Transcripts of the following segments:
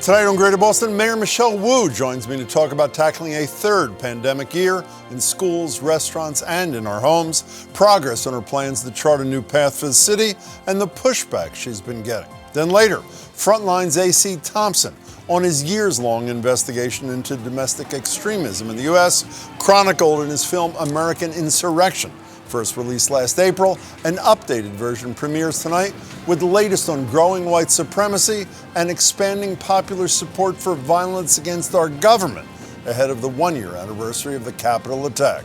Tonight on Greater Boston, Mayor Michelle Wu joins me to talk about tackling a third pandemic year in schools, restaurants, and in our homes, progress on her plans to chart a new path for the city, and the pushback she's been getting. Then later, Frontline's AC Thompson on his years-long investigation into domestic extremism in the U.S., chronicled in his film American Insurrection. First released last April, an updated version premieres tonight with the latest on growing white supremacy and expanding popular support for violence against our government ahead of the one-year anniversary of the Capitol attack.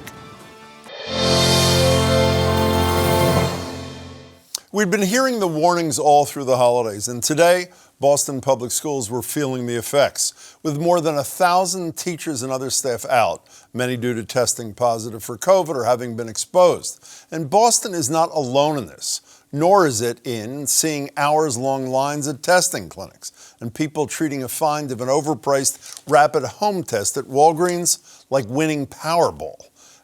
We've been hearing the warnings all through the holidays, and today, Boston Public Schools were feeling the effects, with more than 1,000 teachers and other staff out, many due to testing positive for COVID or having been exposed. And Boston is not alone in this, nor is it in seeing hours-long lines at testing clinics and people treating a find of an overpriced rapid home test at Walgreens like winning Powerball.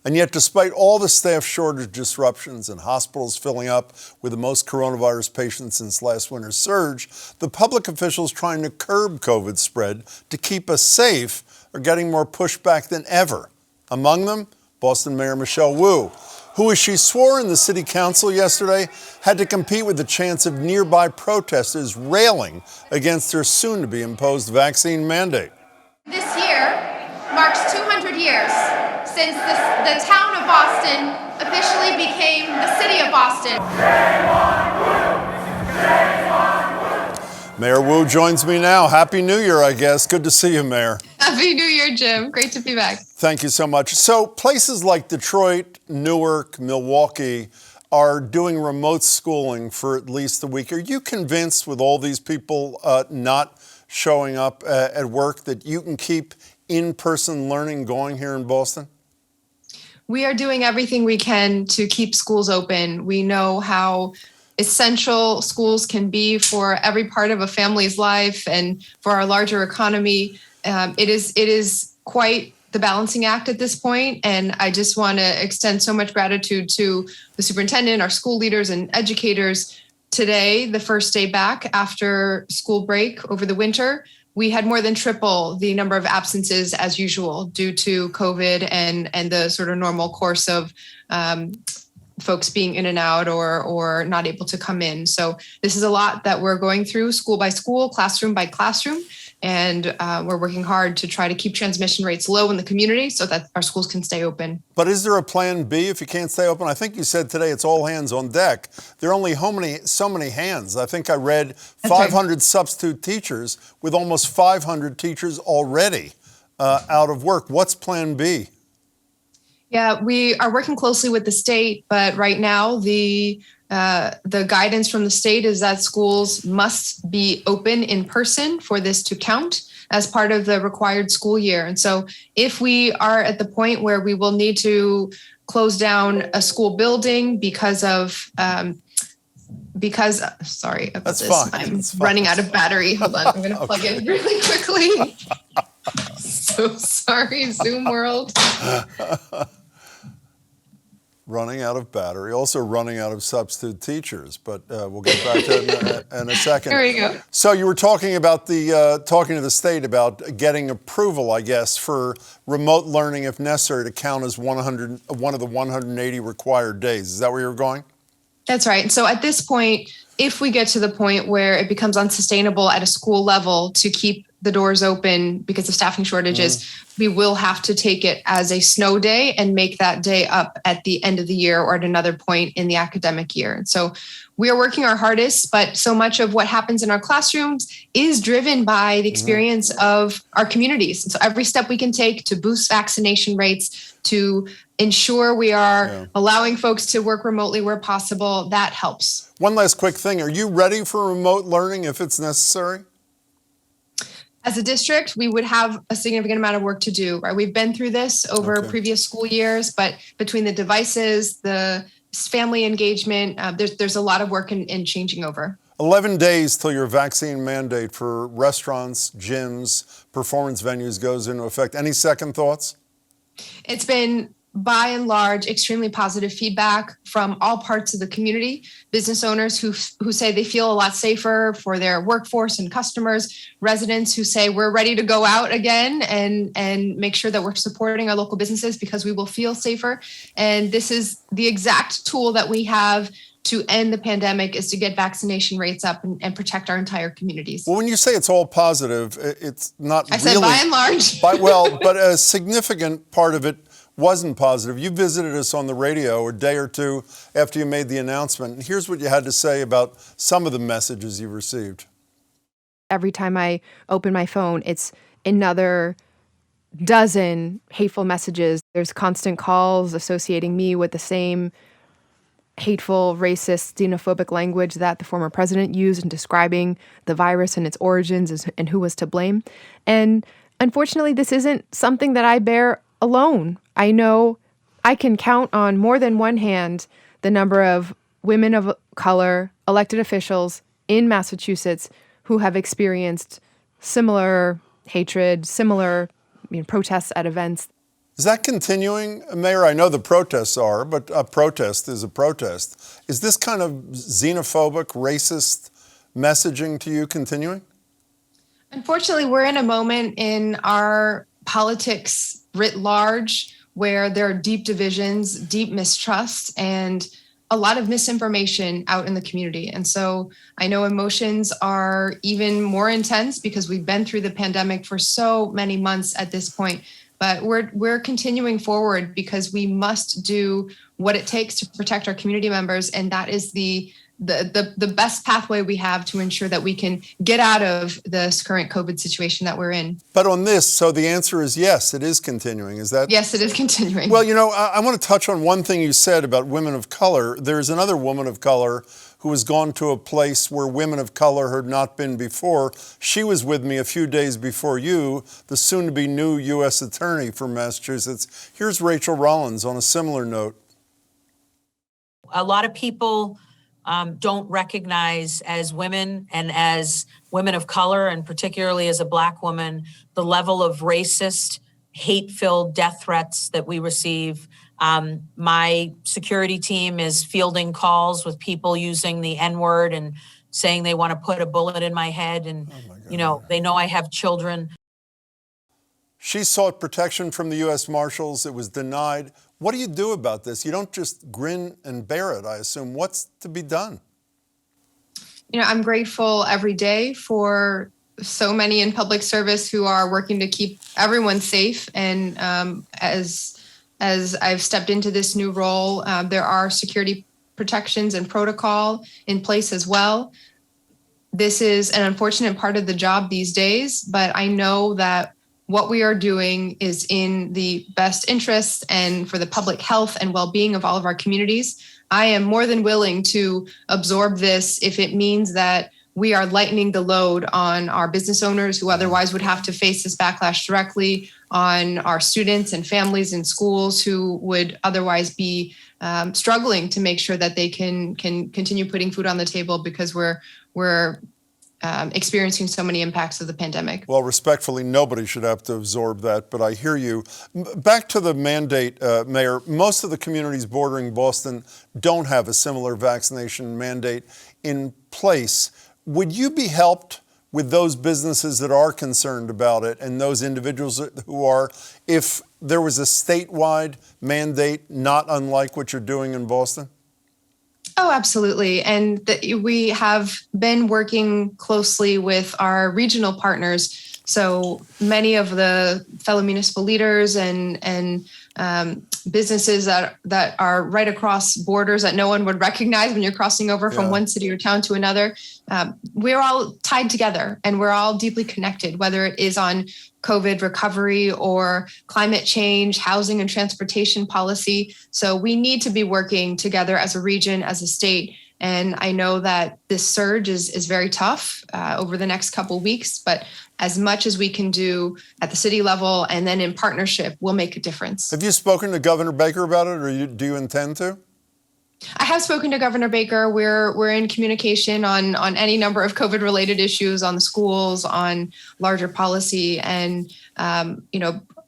And yet, despite all the staff shortage disruptions and hospitals filling up with the most coronavirus patients since last winter's surge, the public officials trying to curb COVID spread to keep us safe are getting more pushback than ever. Among them, Boston Mayor Michelle Wu, who, as she swore in the city council yesterday, had to compete with the chance of nearby protesters railing against her soon-to-be imposed vaccine mandate. This year marks 200 years since the town of Boston officially became the city of Boston. Mayor Wu joins me now. Happy New Year, I guess. Good to see you, Mayor. Happy New Year, Jim. Great to be back. Thank you so much. So places like Detroit, Newark, Milwaukee are doing remote schooling for at least a week. Are you convinced, with all these people not showing up at work, that you can keep in-person learning going here in Boston? We are doing everything we can to keep schools open. We know how essential schools can be for every part of a family's life and for our larger economy. It is quite the balancing act at this point, and I just want to extend so much gratitude to the superintendent, our school leaders, and educators. Today, the first day back after school break over the winter, we had more than triple the number of absences as usual due to COVID and the sort of normal course of folks being in and out or not able to come in. So this is a lot that we're going through school by school, classroom by classroom. And we're working hard to try to keep transmission rates low in the community so that our schools can stay open. But is there a plan B if you can't stay open? I think you said today it's all hands on deck. There are only so many hands. I think I read 500 substitute teachers with almost 500 teachers already out of work. What's plan B? Yeah, we are working closely with the state, but right now the guidance from the state is that schools must be open in person for this to count as part of the required school year. And so if we are at the point where we will need to close down a school building because sorry about That's this. fine. I'm That's running fine. out of battery. Hold on, I'm going to plug in really quickly. So sorry, Zoom world. Running out of battery, also running out of substitute teachers, but we'll get back to it in a second. There we go. So you were talking about talking to the state about getting approval, I guess, for remote learning if necessary to count as one of the 180 required days. Is that where you're going? That's right. So at this point, if we get to the point where it becomes unsustainable at a school level to keep the doors open because of staffing shortages, we will have to take it as a snow day and make that day up at the end of the year or at another point in the academic year. And so we are working our hardest, but so much of what happens in our classrooms is driven by the experience of our communities. And so every step we can take to boost vaccination rates, to ensure we are allowing folks to work remotely where possible, that helps. One last quick thing. Are you ready for remote learning if it's necessary? As a district, we would have a significant amount of work to do, right? We've been through this over previous school years, but between the devices, the family engagement, there's a lot of work in changing over. 11 days till your vaccine mandate for restaurants, gyms, performance venues goes into effect. Any second thoughts? It's been by and large, extremely positive feedback from all parts of the community. Business owners who say they feel a lot safer for their workforce and customers, residents who say we're ready to go out again and make sure that we're supporting our local businesses because we will feel safer. And this is the exact tool that we have to end the pandemic, is to get vaccination rates up and protect our entire communities. Well, when you say it's all positive, it's not I really. said by and large. But a significant part of it wasn't positive. You visited us on the radio a day or two after you made the announcement. And here's what you had to say about some of the messages you received. Every time I open my phone, it's another dozen hateful messages. There's constant calls associating me with the same hateful, racist, xenophobic language that the former president used in describing the virus and its origins and who was to blame. And unfortunately, this isn't something that I bear alone. I know I can count on more than one hand the number of women of color, elected officials in Massachusetts who have experienced similar hatred, similar protests at events. Is that continuing, Mayor? I know the protests are, but a protest is a protest. Is this kind of xenophobic, racist messaging to you continuing? Unfortunately, we're in a moment in our politics writ large where there are deep divisions, deep mistrust, and a lot of misinformation out in the community. And so I know emotions are even more intense because we've been through the pandemic for so many months at this point. But we're continuing forward because we must do what it takes to protect our community members, and that is the best pathway we have to ensure that we can get out of this current COVID situation that we're in. But on this, so the answer is yes, it is continuing. Is that? Yes, it is continuing. Well, I want to touch on one thing you said about women of color. There's another woman of color who has gone to a place where women of color had not been before. She was with me a few days before you, the soon-to-be new U.S. Attorney for Massachusetts. Here's Rachel Rollins on a similar note. A lot of people don't recognize, as women and as women of color, and particularly as a Black woman, the level of racist, hate-filled death threats that we receive. My security team is fielding calls with people using the N-word and saying they want to put a bullet in my head. And, they know I have children. She sought protection from the U.S. Marshals. It was denied. What do you do about this? You don't just grin and bear it, I assume. What's to be done? I'm grateful every day for so many in public service who are working to keep everyone safe. And as I've stepped into this new role, there are security protections and protocol in place as well. This is an unfortunate part of the job these days, but I know that what we are doing is in the best interest and for the public health and well-being of all of our communities. I am more than willing to absorb this if it means that we are lightening the load on our business owners who otherwise would have to face this backlash directly, on our students and families in schools who would otherwise be struggling to make sure that they can continue putting food on the table because we're experiencing so many impacts of the pandemic. Well, respectfully, nobody should have to absorb that, but I hear you. Back to the mandate, Mayor, most of the communities bordering Boston don't have a similar vaccination mandate in place. Would you be helped with those businesses that are concerned about it and those individuals who are, if there was a statewide mandate not unlike what you're doing in Boston? Oh, absolutely. And we have been working closely with our regional partners. So many of the fellow municipal leaders and businesses that are right across borders that no one would recognize when you're crossing over from one city or town to another. We're all tied together and we're all deeply connected, whether it is on COVID recovery or climate change, housing and transportation policy. So we need to be working together as a region, as a state. And I know that this surge is very tough over the next couple of weeks, but as much as we can do at the city level and then in partnership will make a difference. Have you spoken to Governor Baker about it, or do you intend to? I have spoken to Governor Baker. We're in communication on any number of COVID-related issues, on the schools, on larger policy, and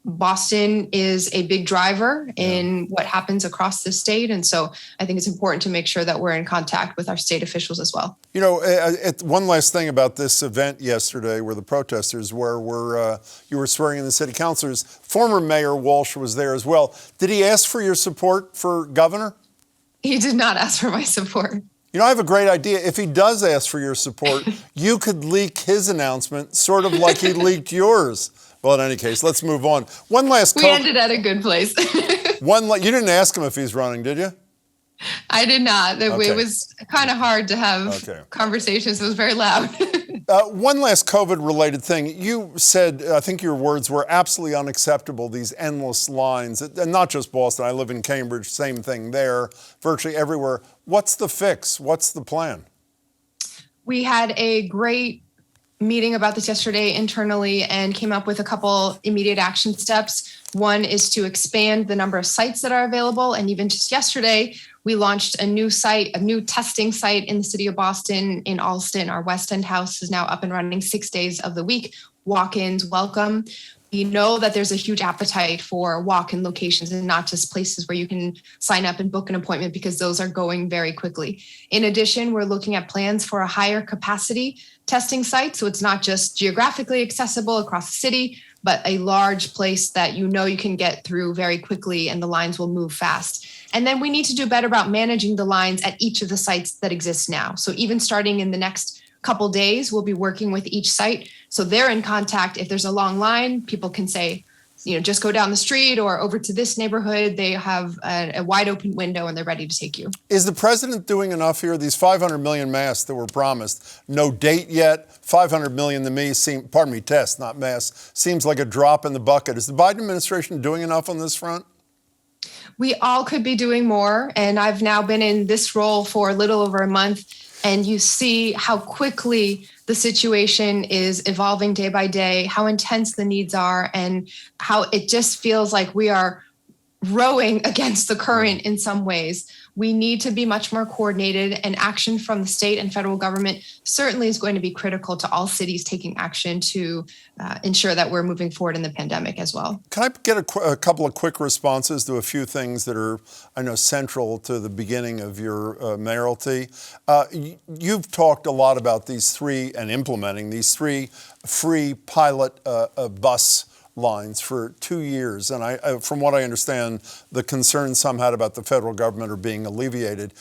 Boston is a big driver in what happens across the state. And so I think it's important to make sure that we're in contact with our state officials as well. You know, one last thing about this event yesterday where the protesters were you were swearing in the city councilors. Former Mayor Walsh was there as well. Did he ask for your support for governor? He did not ask for my support. You know, I have a great idea. If he does ask for your support, you could leak his announcement, sort of like he leaked yours. Well, in any case, let's move on. One last. We ended at a good place. You didn't ask him if he's running, did you? I did not. Okay. It was kind of hard to have conversations. It was very loud. One last COVID-related thing. You said, I think your words were absolutely unacceptable, these endless lines. And not just Boston. I live in Cambridge, same thing there, virtually everywhere. What's the fix? What's the plan? We had a great meeting about this yesterday internally and came up with a couple immediate action steps. One is to expand the number of sites that are available. And even just yesterday, we launched a new site, a new testing site in the city of Boston in Allston. Our West End house is now up and running 6 days of the week. Walk-ins welcome. We know that there's a huge appetite for walk-in locations and not just places where you can sign up and book an appointment because those are going very quickly. In addition, we're looking at plans for a higher capacity testing site. So it's not just geographically accessible across the city, but a large place that you know you can get through very quickly and the lines will move fast. And then we need to do better about managing the lines at each of the sites that exist now. So even starting in the next couple days, we'll be working with each site. So they're in contact. If there's a long line, people can say, just go down the street or over to this neighborhood. They have a wide open window and they're ready to take you. Is the president doing enough here? These 500 million masks that were promised, no date yet. 500 million to me tests, not masks, seems like a drop in the bucket. Is the Biden administration doing enough on this front? We all could be doing more. And I've now been in this role for a little over a month. And you see how quickly the situation is evolving day by day, how intense the needs are, and how it just feels like we are rowing against the current in some ways. We need to be much more coordinated, and action from the state and federal government certainly is going to be critical to all cities taking action to ensure that we're moving forward in the pandemic as well. Can I get a couple of quick responses to a few things that are, I know, central to the beginning of your mayoralty? You've talked a lot about these three and implementing these three free pilot bus lines for 2 years. And from what I understand, the concerns some had about the federal government are being alleviated.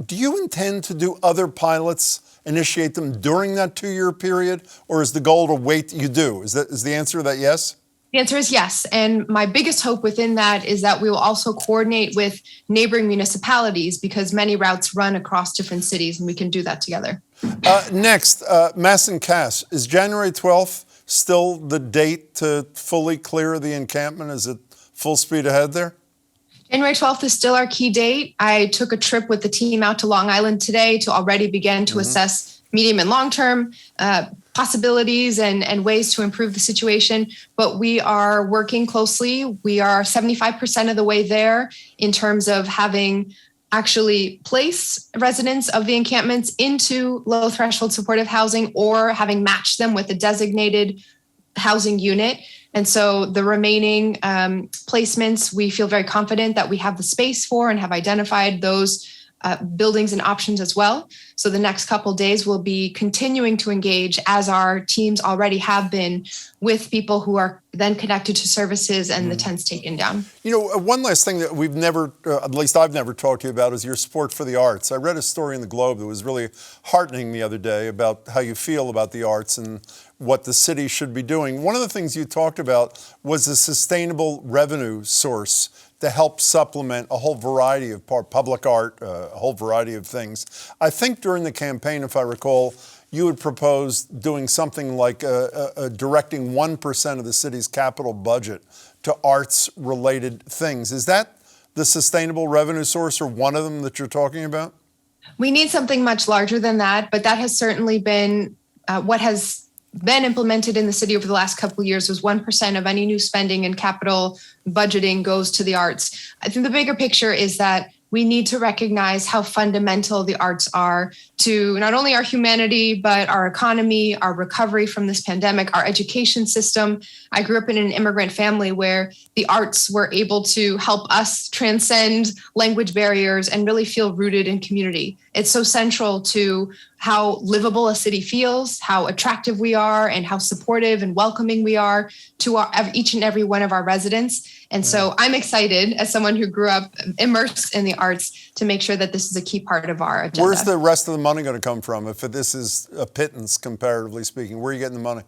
Do you intend to do other pilots, initiate them during that 2-year period, or is the goal to wait? You do. Is the answer to that yes? The answer is yes. And my biggest hope within that is that we will also coordinate with neighboring municipalities because many routes run across different cities and we can do that together. Next, Mass and Cass. Is January 12th still the date to fully clear the encampment? Is it full speed ahead there? January 12th is still our key date. I took a trip with the team out to Long Island today to already begin to assess medium and long-term possibilities and ways to improve the situation. But we are working closely. We are 75% of the way there in terms of having actually place residents of the encampments into low threshold supportive housing or having matched them with a designated housing unit. And so the remaining placements, we feel very confident that we have the space for and have identified those buildings and options as well. So the next couple of days we'll be continuing to engage, as our teams already have been, with people who are then connected to services and the tents taken down. You know, one last thing that we've never, at least I've never talked to you about, is your support for the arts. I read a story in the Globe that was really heartening the other day about how you feel about the arts and what the city should be doing. One of the things you talked about was a sustainable revenue source to help supplement a whole variety of public art, a whole variety of things. I think during the campaign, if I recall, you had proposed doing something like directing 1% of the city's capital budget to arts-related things. Is that the sustainable revenue source or one of them that you're talking about? We need something much larger than that, but that has certainly been what has been implemented in the city over the last couple of years. Was 1% of any new spending and capital budgeting goes to the arts. I think the bigger picture is that we need to recognize how fundamental the arts are to not only our humanity, but our economy, our recovery from this pandemic, our education system. I grew up in an immigrant family where the arts were able to help us transcend language barriers and really feel rooted in community. It's so central to how livable a city feels, how attractive we are, and how supportive and welcoming we are to each and every one of our residents. And so I'm excited, as someone who grew up immersed in the arts, to make sure that this is a key part of our agenda. Where's the rest of the money going to come from? If this is a pittance, comparatively speaking, where are you getting the money?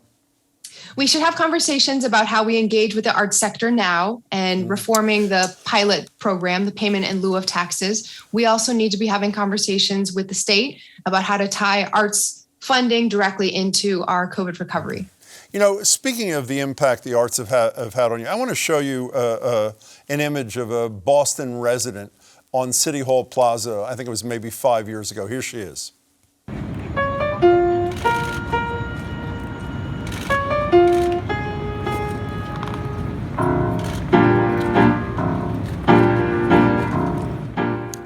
We should have conversations about how we engage with the arts sector now and reforming the pilot program, the payment in lieu of taxes. We also need to be having conversations with the state about how to tie arts funding directly into our COVID recovery. You know, speaking of the impact the arts have had on you, I want to show you an image of a Boston resident on City Hall Plaza. I think it was maybe 5 years ago. Here she is.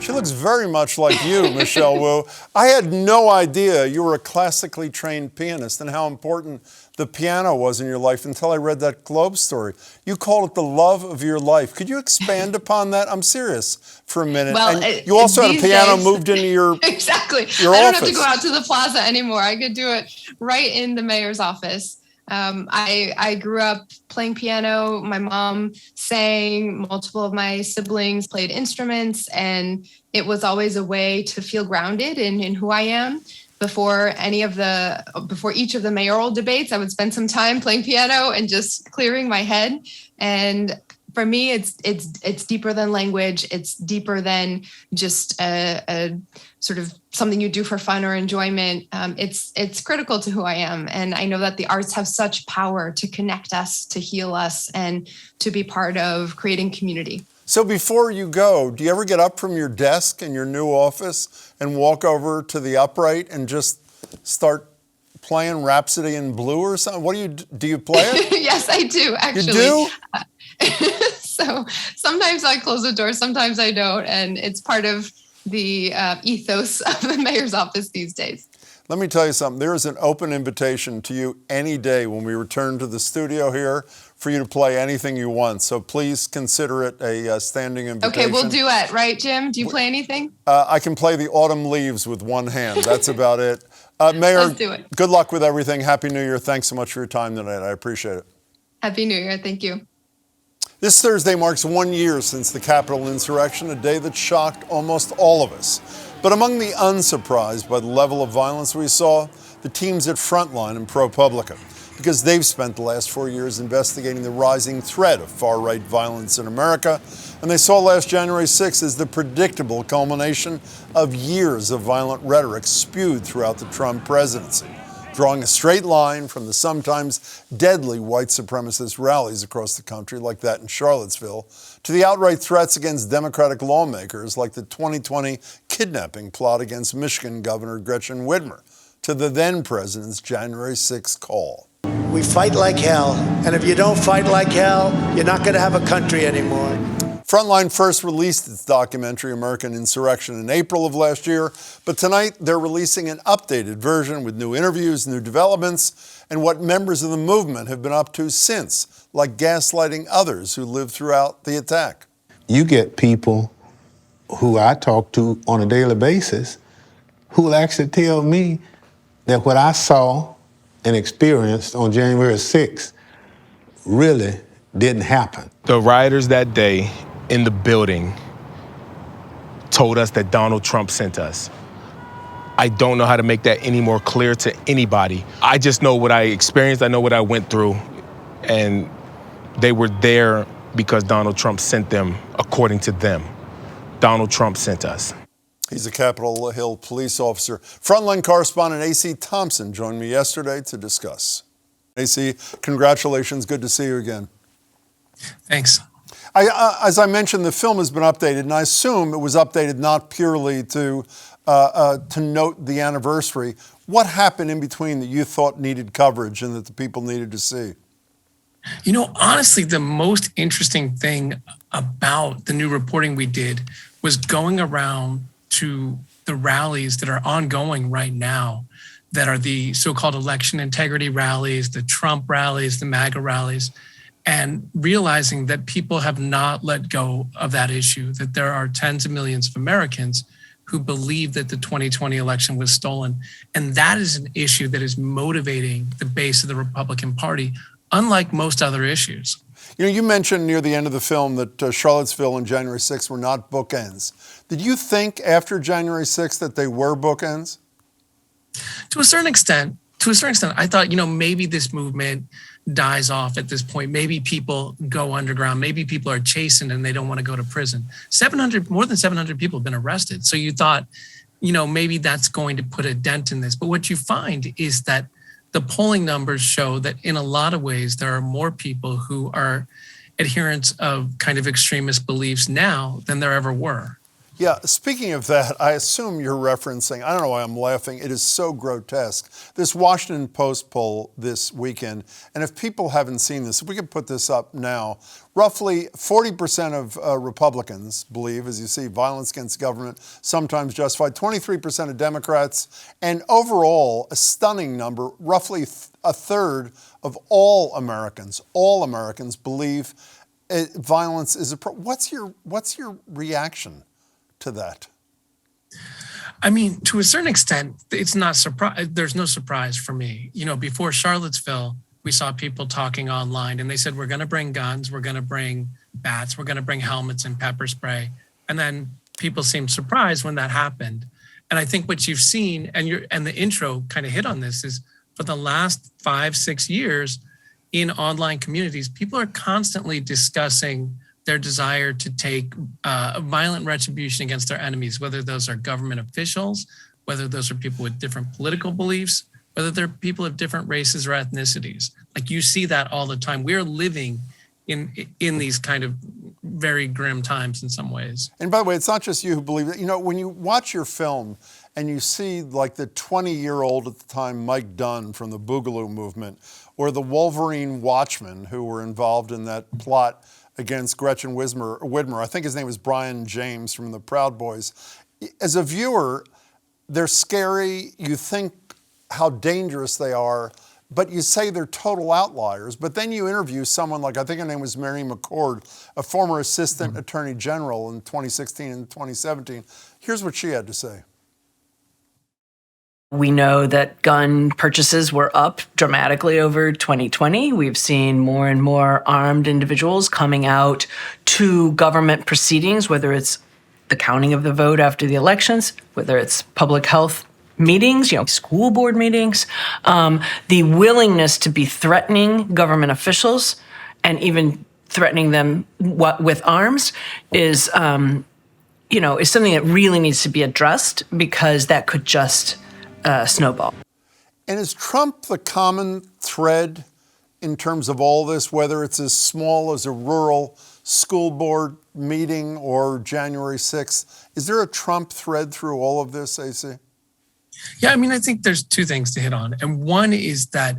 She looks very much like you, Michelle Wu. I had no idea you were a classically trained pianist and how important the piano was in your life until I read that Globe story. You called it the love of your life. Could you expand upon that? I'm serious for a minute. Well, and you also had a piano days, moved into your exactly. Your I don't office. have to go out to the plaza anymore. I could do it right in the mayor's office. I grew up playing piano. My mom sang. Multiple of my siblings played instruments, and it was always a way to feel grounded in who I am. Before each of the mayoral debates, I would spend some time playing piano and just clearing my head. And for me, it's deeper than language. It's deeper than just a sort of something you do for fun or enjoyment. It's critical to who I am. And I know that the arts have such power to connect us, to heal us, and to be part of creating community. So before you go, do you ever get up from your desk in your new office and walk over to the upright and just start playing Rhapsody in Blue or something? What do you play it? Yes, I do, actually. You do? So sometimes I close the door, sometimes I don't. And it's part of the ethos of the mayor's office these days. Let me tell you something. There is an open invitation to you any day when we return to the studio here for you to play anything you want. So please consider it a standing invitation. Okay, we'll duet, right, Jim? Do you play anything? I can play the Autumn Leaves with one hand. That's about it. Mayor, Let's do it. Good luck with everything. Happy New Year. Thanks so much for your time tonight. I appreciate it. Happy New Year. Thank you. This Thursday marks 1 year since the Capitol insurrection, a day that shocked almost all of us. But among the unsurprised by the level of violence we saw, the teams at FRONTLINE and ProPublica, because they've spent the last 4 years investigating the rising threat of far-right violence in America, and they saw last January 6th as the predictable culmination of years of violent rhetoric spewed throughout the Trump presidency, drawing a straight line from the sometimes deadly white supremacist rallies across the country, like that in Charlottesville, to the outright threats against Democratic lawmakers, like the 2020 kidnapping plot against Michigan Governor Gretchen Whitmer, to the then president's January 6th call. We fight like hell, and if you don't fight like hell, you're not going to have a country anymore. FRONTLINE first released its documentary, American Insurrection, in April of last year, but tonight they're releasing an updated version with new interviews, new developments, and what members of the movement have been up to since, like gaslighting others who lived throughout the attack. You get people who I talk to on a daily basis who will actually tell me that what I saw and experienced on January 6th really didn't happen. The rioters that day in the building told us that Donald Trump sent us. I don't know how to make that any more clear to anybody. I just know what I experienced, I know what I went through, and they were there because Donald Trump sent them, according to them. Donald Trump sent us. He's a Capitol Hill police officer. FRONTLINE correspondent A.C. Thompson joined me yesterday to discuss. A.C., congratulations. Good to see you again. Thanks. As I mentioned, the film has been updated, and I assume it was updated not purely to note the anniversary. What happened in between that you thought needed coverage and that the people needed to see? You know, honestly, the most interesting thing about the new reporting we did was going around to the rallies that are ongoing right now, that are the so-called election integrity rallies, the Trump rallies, the MAGA rallies, and realizing that people have not let go of that issue, that there are tens of millions of Americans who believe that the 2020 election was stolen. And that is an issue that is motivating the base of the Republican Party, unlike most other issues. You know, you mentioned near the end of the film that Charlottesville and January 6th were not bookends. Did you think after January 6th that they were bookends? To a certain extent, I thought, maybe this movement dies off at this point. Maybe people go underground. Maybe people are chastened and they don't want to go to prison. More than 700 people have been arrested. So you thought, maybe that's going to put a dent in this. But what you find is that the polling numbers show that in a lot of ways, there are more people who are adherents of kind of extremist beliefs now than there ever were. Yeah, speaking of that, I assume you're referencing, I don't know why I'm laughing, it is so grotesque, this Washington Post poll this weekend. And if people haven't seen this, if we could put this up now, roughly 40% of Republicans believe, as you see, violence against government, sometimes justified, 23% of Democrats, and overall, a stunning number, roughly a third of all Americans believe violence is a problem. What's your reaction to that? I mean, to a certain extent, it's not surprise. There's no surprise for me. Before Charlottesville, we saw people talking online and they said, we're going to bring guns, we're going to bring bats, we're going to bring helmets and pepper spray. And then people seemed surprised when that happened. And I think what you've seen, and the intro kind of hit on this, is for the last 5-6 years in online communities, people are constantly discussing their desire to take violent retribution against their enemies, whether those are government officials, whether those are people with different political beliefs, whether they're people of different races or ethnicities. Like, you see that all the time. We're living in these kind of very grim times in some ways. And by the way, it's not just you who believe it. When you watch your film and you see like the 20-year-old at the time, Mike Dunn from the Boogaloo movement, or the Wolverine Watchmen who were involved in that plot against Gretchen Whitmer. I think his name was Brian James from the Proud Boys. As a viewer, they're scary. You think how dangerous they are, but you say they're total outliers. But then you interview someone like, I think her name was Mary McCord, a former assistant attorney general in 2016 and 2017. Here's what she had to say. We know that gun purchases were up dramatically over 2020. We've seen more and more armed individuals coming out to government proceedings, whether it's the counting of the vote after the elections, whether it's public health meetings, school board meetings, the willingness to be threatening government officials and even threatening them with arms is something that really needs to be addressed, because that could just snowball. And is Trump the common thread in terms of all this, whether it's as small as a rural school board meeting or January 6th? Is there a Trump thread through all of this, AC? Yeah, I think there's two things to hit on. And one is that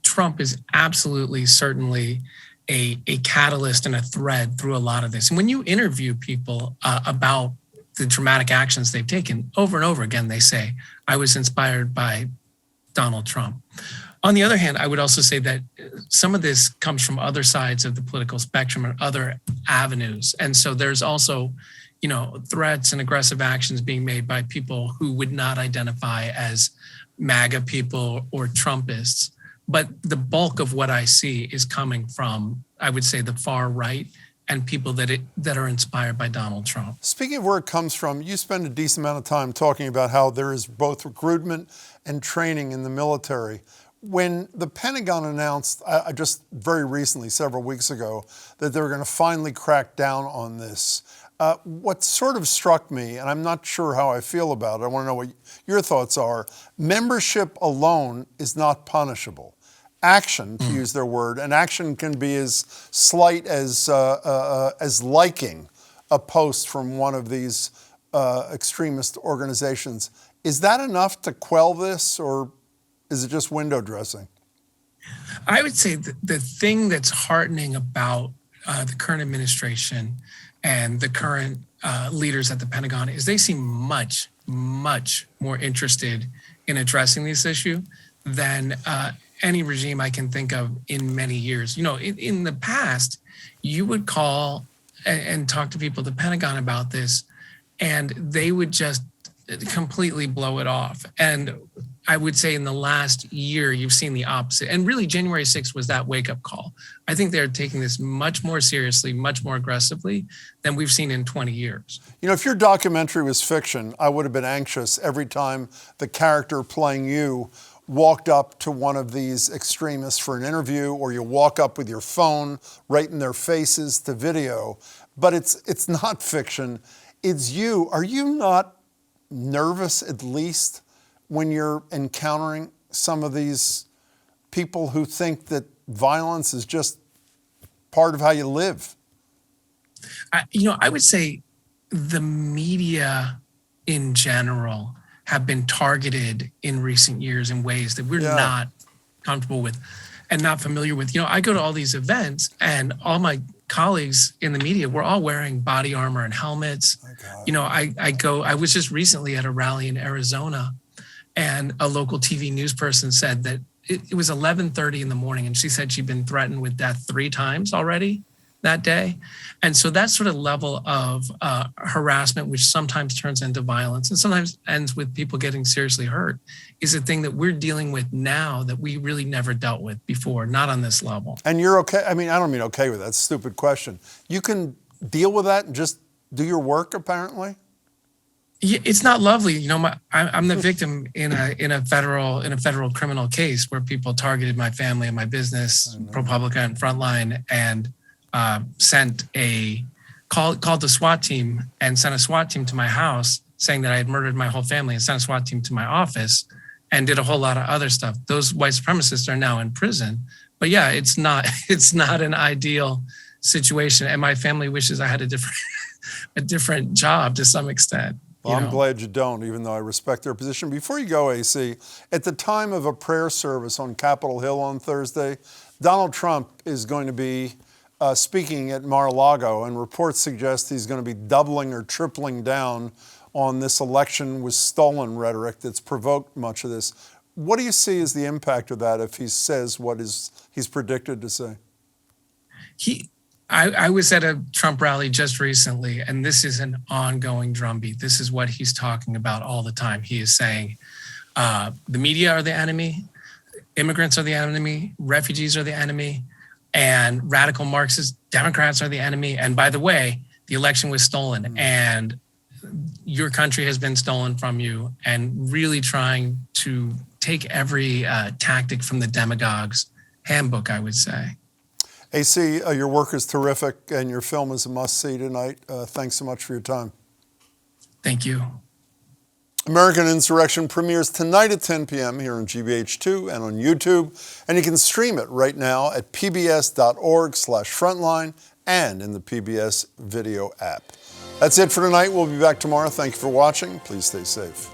Trump is absolutely, certainly a catalyst and a thread through a lot of this. And when you interview people about the dramatic actions they've taken, over and over again, they say, I was inspired by Donald Trump. On the other hand, I would also say that some of this comes from other sides of the political spectrum and other avenues. And so there's also, threats and aggressive actions being made by people who would not identify as MAGA people or Trumpists. But the bulk of what I see is coming from, I would say, the far right and people that are inspired by Donald Trump. Speaking of where it comes from, you spend a decent amount of time talking about how there is both recruitment and training in the military. When the Pentagon announced, just very recently, several weeks ago, that they were going to finally crack down on this, what sort of struck me, and I'm not sure how I feel about it, I want to know what your thoughts are, membership alone is not punishable. Action, to use their word, and action can be as slight as liking a post from one of these extremist organizations. Is that enough to quell this, or is it just window dressing? I would say that the thing that's heartening about the current administration and the current leaders at the Pentagon is they seem much, much more interested in addressing this issue than any regime I can think of in many years. You know, in the past, you would call and talk to people at the Pentagon about this, and they would just completely blow it off. And I would say in the last year, you've seen the opposite. And really, January 6th was that wake-up call. I think they're taking this much more seriously, much more aggressively than we've seen in 20 years. You know, if your documentary was fiction, I would have been anxious every time the character playing you walked up to one of these extremists for an interview, or you walk up with your phone right in their faces to video. But it's not fiction. It's you. Are you not nervous, at least, when you're encountering some of these people who think that violence is just part of how you live? I would say the media in general have been targeted in recent years in ways that we're not comfortable with and not familiar with. You know, I go to all these events, and all my colleagues in the media, we're all wearing body armor and helmets. You know, I was just recently at a rally in Arizona, and a local TV news person said that it was 11:30 in the morning, and she said she'd been threatened with death 3 times already that day. And so that sort of level of harassment, which sometimes turns into violence and sometimes ends with people getting seriously hurt, is a thing that we're dealing with now that we really never dealt with before, not on this level. And you're okay? I mean, I don't mean okay with that. It's a stupid question. You can deal with that and just do your work, apparently? Yeah, it's not lovely. You know, I'm the victim in a federal criminal case where people targeted my family and my business, ProPublica and Frontline, and called the SWAT team and sent a SWAT team to my house saying that I had murdered my whole family, and sent a SWAT team to my office and did a whole lot of other stuff. Those white supremacists are now in prison. But yeah, it's not an ideal situation. And my family wishes I had a different job to some extent. Well, I'm glad you don't, even though I respect their position. Before you go, AC, at the time of a prayer service on Capitol Hill on Thursday, Donald Trump is going to be speaking at Mar-a-Lago, and reports suggest he's going to be doubling or tripling down on this election was stolen rhetoric that's provoked much of this. What do you see as the impact of that if he says what he's predicted to say? I was at a Trump rally just recently, and this is an ongoing drumbeat. This is what he's talking about all the time. He is saying the media are the enemy, immigrants are the enemy, refugees are the enemy, and radical Marxist Democrats are the enemy. And by the way, the election was stolen, and your country has been stolen from you, and really trying to take every tactic from the demagogue's handbook, I would say. AC, your work is terrific, and your film is a must-see tonight. Thanks so much for your time. Thank you. American Insurrection premieres tonight at 10 p.m. here on GBH2 and on YouTube, and you can stream it right now at pbs.org/frontline and in the PBS video app. That's it for tonight. We'll be back tomorrow. Thank you for watching. Please stay safe.